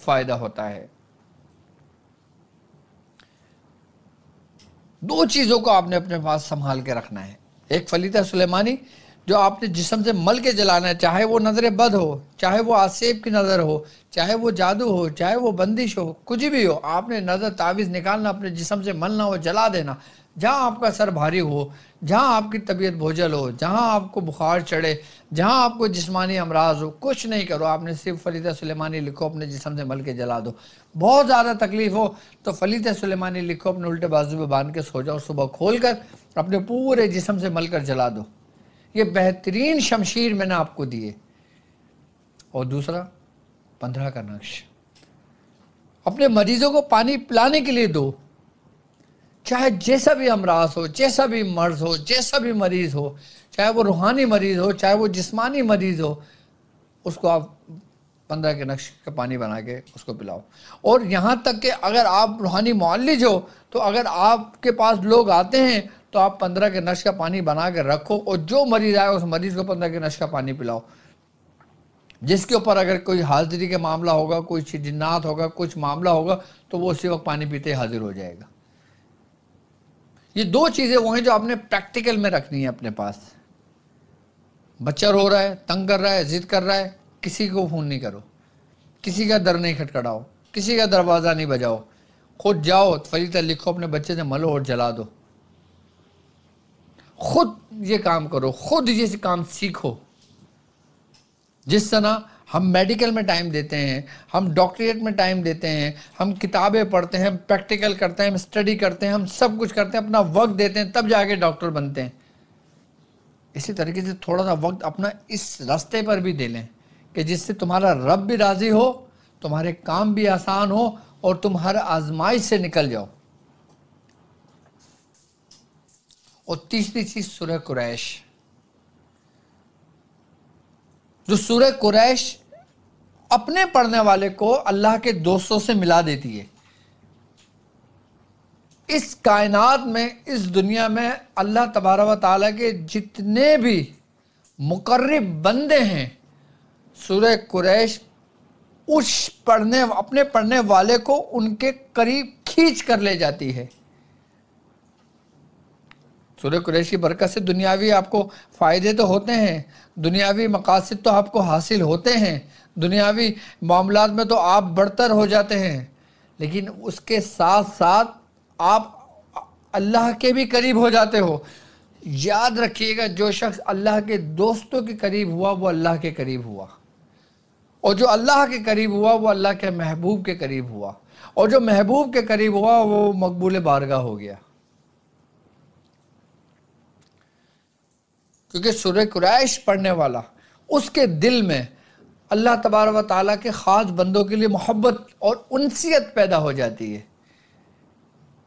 فائدہ ہوتا ہے۔ دو چیزوں کو آپ نے اپنے پاس سنبھال کے رکھنا ہے، ایک فلیتہ سلیمانی جو آپ نے جسم سے مل کے جلانا ہے، چاہے وہ نظر بد ہو، چاہے وہ آسیب کی نظر ہو، چاہے وہ جادو ہو، چاہے وہ بندش ہو، کچھ بھی ہو، آپ نے نظر تعویذ نکالنا، اپنے جسم سے ملنا ہو، جلا دینا۔ جہاں آپ کا سر بھاری ہو، جہاں آپ کی طبیعت بوجھل ہو، جہاں آپ کو بخار چڑھے، جہاں آپ کو جسمانی امراض ہو، کچھ نہیں کرو، آپ نے صرف فلیتہ سلیمانی لکھو، اپنے جسم سے مل کے جلا دو۔ بہت زیادہ تکلیف ہو تو فلیتہ سلیمانی لکھو، اپنے الٹے بازو پہ باندھ کے سو جاؤ، صبح کھول کر اپنے پورے جسم سے مل کر جلا دو۔ یہ بہترین شمشیر میں نے آپ کو دیے۔ اور دوسرا 15 کا نقش، اپنے مریضوں کو پانی پلانے کے لیے دو، چاہے جیسا بھی امراض ہو، جیسا بھی مرض ہو، جیسا بھی مریض ہو، چاہے وہ روحانی مریض ہو، چاہے وہ جسمانی مریض ہو، اس کو آپ 15 کے نقش کا پانی بنا کے اس کو پلاؤ۔ اور یہاں تک کہ اگر آپ روحانی معالج ہو تو اگر آپ کے پاس لوگ آتے ہیں تو آپ 15 کے نقش کا پانی بنا کے رکھو، اور جو مریض آئے اس مریض کو 15 کے نقش کا پانی پلاؤ۔ جس کے اوپر اگر کوئی حاضری کے معاملہ ہوگا، کوئی جنات ہوگا، کچھ معاملہ ہوگا تو وہ اسی وقت پانی پیتے حاضر ہو جائے گا۔ یہ دو چیزیں وہ ہیں جو آپ نے پریکٹیکل میں رکھنی ہے اپنے پاس۔ بچہ رو رہا ہے، تنگ کر رہا ہے، ضد کر رہا ہے، کسی کو فون نہیں کرو، کسی کا در نہیں کھٹکھڑاؤ، کسی کا دروازہ نہیں بجاؤ، خود جاؤ فلیتہ لکھو، اپنے بچے سے ملو اور جلا دو۔ خود یہ کام کرو، خود یہ کام سیکھو۔ جس طرح ہم میڈیکل میں ٹائم دیتے ہیں، ہم ڈاکٹریٹ میں ٹائم دیتے ہیں، ہم کتابیں پڑھتے ہیں، ہم پریکٹیکل کرتے ہیں، ہم اسٹڈی کرتے ہیں، ہم سب کچھ کرتے ہیں، اپنا وقت دیتے ہیں، تب جا کے ڈاکٹر بنتے ہیں۔ اسی طریقے سے تھوڑا سا وقت اپنا اس راستے پر بھی دے لیں کہ جس سے تمہارا رب بھی راضی ہو، تمہارے کام بھی آسان ہو، اور تم ہر آزمائش سے نکل جاؤ۔ اور تیسری چیز سورہ قریش، جو سورہ قریش اپنے پڑھنے والے کو اللہ کے دوستوں سے ملا دیتی ہے۔ اس کائنات میں، اس دنیا میں اللہ تبارک و تعالیٰ کے جتنے بھی مقرب بندے ہیں، سورہ قریش اپنے پڑھنے والے کو ان کے قریب کھینچ کر لے جاتی ہے۔ سورہ قریش کی برکت سے دنیاوی آپ کو فائدے تو ہوتے ہیں، دنیاوی مقاصد تو آپ کو حاصل ہوتے ہیں، دنیاوی معاملات میں تو آپ برتر ہو جاتے ہیں، لیکن اس کے ساتھ ساتھ آپ اللہ کے بھی قریب ہو جاتے ہو۔ یاد رکھیے گا، جو شخص اللہ کے دوستوں کے قریب ہوا وہ اللہ کے قریب ہوا، اور جو اللہ کے قریب ہوا وہ اللہ کے محبوب کے قریب ہوا، اور جو محبوب کے قریب ہوا وہ مقبول بارگاہ ہو گیا۔ کیونکہ سورہ قریش پڑھنے والا، اس کے دل میں اللہ تبارک و تعالیٰ کے خاص بندوں کے لیے محبت اور انسیت پیدا ہو جاتی ہے،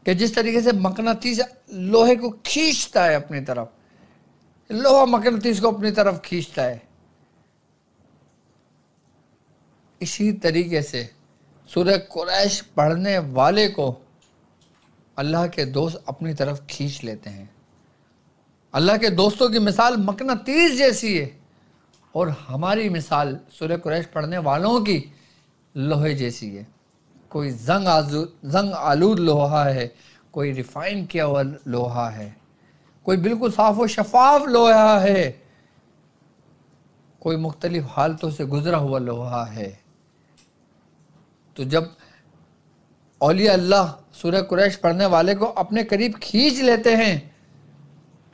کہ جس طریقے سے مقناطیس لوہے کو کھینچتا ہے اپنی طرف، لوہا مقناطیس کو اپنی طرف کھینچتا ہے، اسی طریقے سے سورہ قریش پڑھنے والے کو اللہ کے دوست اپنی طرف کھینچ لیتے ہیں۔ اللہ کے دوستوں کی مثال مقناطیس جیسی ہے، اور ہماری مثال سورہ قریش پڑھنے والوں کی لوہے جیسی ہے۔ کوئی زنگ آلود لوہا ہے، کوئی ریفائن کیا ہوا لوہا ہے، کوئی بالکل صاف و شفاف لوہا ہے، کوئی مختلف حالتوں سے گزرا ہوا لوہا ہے۔ تو جب اولیاء اللہ سورہ قریش پڑھنے والے کو اپنے قریب کھینچ لیتے ہیں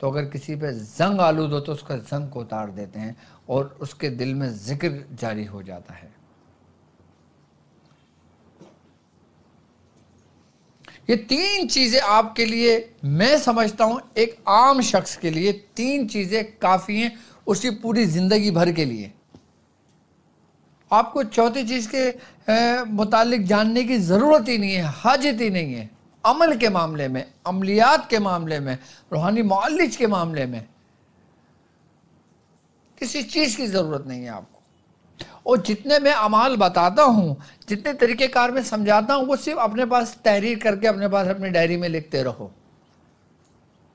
تو اگر کسی پہ زنگ آلود ہو تو اس کا زنگ کو اتار دیتے ہیں، اور اس کے دل میں ذکر جاری ہو جاتا ہے۔ یہ تین چیزیں آپ کے لیے، میں سمجھتا ہوں ایک عام شخص کے لیے تین چیزیں کافی ہیں اس کی پوری زندگی بھر کے لیے۔ آپ کو چوتھی چیز کے متعلق جاننے کی ضرورت ہی نہیں ہے، حاجت ہی نہیں ہے۔ عمل کے معاملے میں، عملیات کے معاملے میں، روحانی معالج کے معاملے میں کسی چیز کی ضرورت نہیں ہے آپ کو۔ اور جتنے میں اعمال بتاتا ہوں، جتنے طریقہ کار میں سمجھاتا ہوں، وہ صرف اپنے پاس تحریر کر کے اپنے پاس اپنی ڈائری میں لکھتے رہو،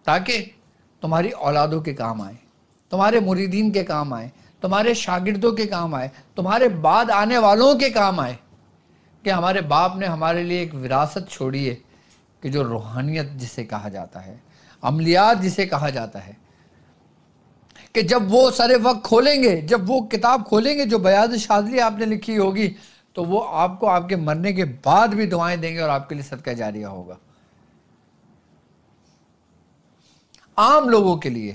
تاکہ تمہاری اولادوں کے کام آئے، تمہارے مریدین کے کام آئے، تمہارے شاگردوں کے کام آئے، تمہارے بعد آنے والوں کے کام آئے۔ کہ ہمارے باپ نے ہمارے لیے ایک وراثت چھوڑی ہے کہ جو روحانیت جسے کہا جاتا ہے، عملیات جسے کہا جاتا ہے، کہ جب وہ سر وقت کھولیں گے، جب وہ کتاب کھولیں گے جو بیاض شاذلی آپ نے لکھی ہوگی، تو وہ آپ کو آپ کے مرنے کے بعد بھی دعائیں دیں گے اور آپ کے لیے صدقہ جاریہ ہوگا۔ عام لوگوں کے لیے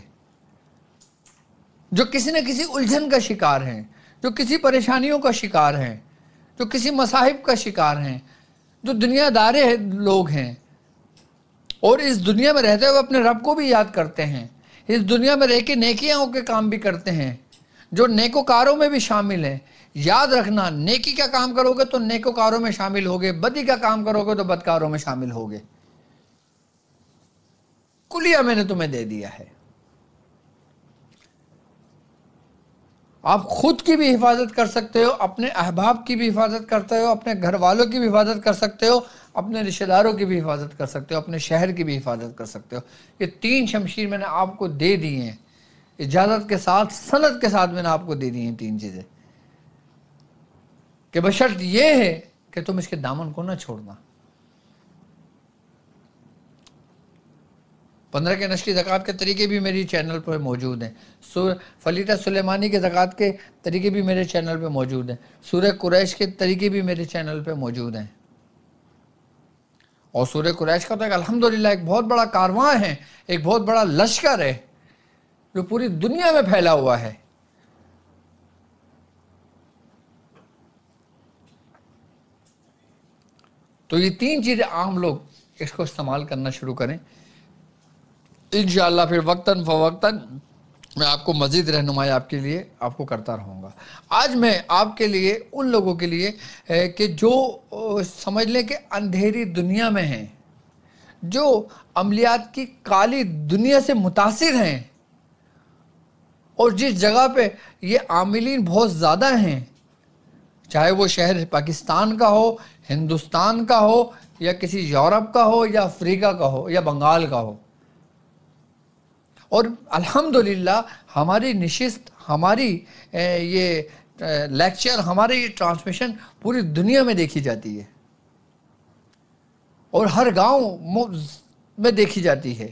جو کسی نہ کسی الجھن کا شکار ہیں، جو کسی پریشانیوں کا شکار ہیں، جو کسی مصائب کا شکار ہیں، جو دنیا دارے لوگ ہیں اور اس دنیا میں رہتے ہوئے اپنے رب کو بھی یاد کرتے ہیں، اس دنیا میں رہ کے نیکیاں کے کام بھی کرتے ہیں، جو نیکوکاروں میں بھی شامل ہیں۔ یاد رکھنا، نیکی کا کام کرو گے تو نیکوکاروں میں شامل ہوگے، بدی کا کام کرو گے تو بدکاروں میں شامل ہوگے۔ کلیہ میں نے تمہیں دے دیا ہے۔ آپ خود کی بھی حفاظت کر سکتے ہو، اپنے احباب کی بھی حفاظت کرتے ہو، اپنے گھر والوں کی بھی حفاظت کر سکتے ہو، اپنے رشتہ داروں کی بھی حفاظت کر سکتے ہو، اپنے شہر کی بھی حفاظت کر سکتے ہو۔ یہ 3 شمشیر میں نے آپ کو دے دی ہیں، اجازت کے ساتھ، سند کے ساتھ میں نے آپ کو دے دی ہیں 3 چیزیں، کہ بشرط یہ ہے کہ تم اس کے دامن کو نہ چھوڑنا۔ 15 کے نشر کی زکوٰۃ کے طریقے بھی میری چینل پر موجود ہیں۔ فلیتہ سلیمانی کے زکوٰۃ کے طریقے بھی میرے چینل پہ موجود ہیں۔ سورہ قریش کے طریقے بھی میرے چینل پہ موجود ہیں۔ اور سورہ قریش کا تو الحمدللہ ایک بہت بڑا کارواں ہے، ایک بہت بڑا لشکر ہے جو پوری دنیا میں پھیلا ہوا ہے۔ تو یہ 3 چیزیں عام لوگ اس کو استعمال کرنا شروع کریں، انشاءاللہ پھر وقتاً فوقتاً میں آپ کو مزید رہنمائی آپ کے لیے آپ کو کرتا رہوں گا۔ آج میں آپ کے لیے، ان لوگوں کے لیے کہ جو سمجھ لیں کہ اندھیری دنیا میں ہیں، جو عملیات کی کالی دنیا سے متاثر ہیں، اور جس جگہ پہ یہ عاملین بہت زیادہ ہیں، چاہے وہ شہر پاکستان کا ہو، ہندوستان کا ہو، یا کسی یورپ کا ہو، یا افریقہ کا ہو، یا بنگال کا ہو، اور الحمدللہ ہماری نشست، ہماری یہ لیکچر، ہماری یہ ٹرانسمیشن پوری دنیا میں دیکھی جاتی ہے اور ہر گاؤں میں دیکھی جاتی ہے۔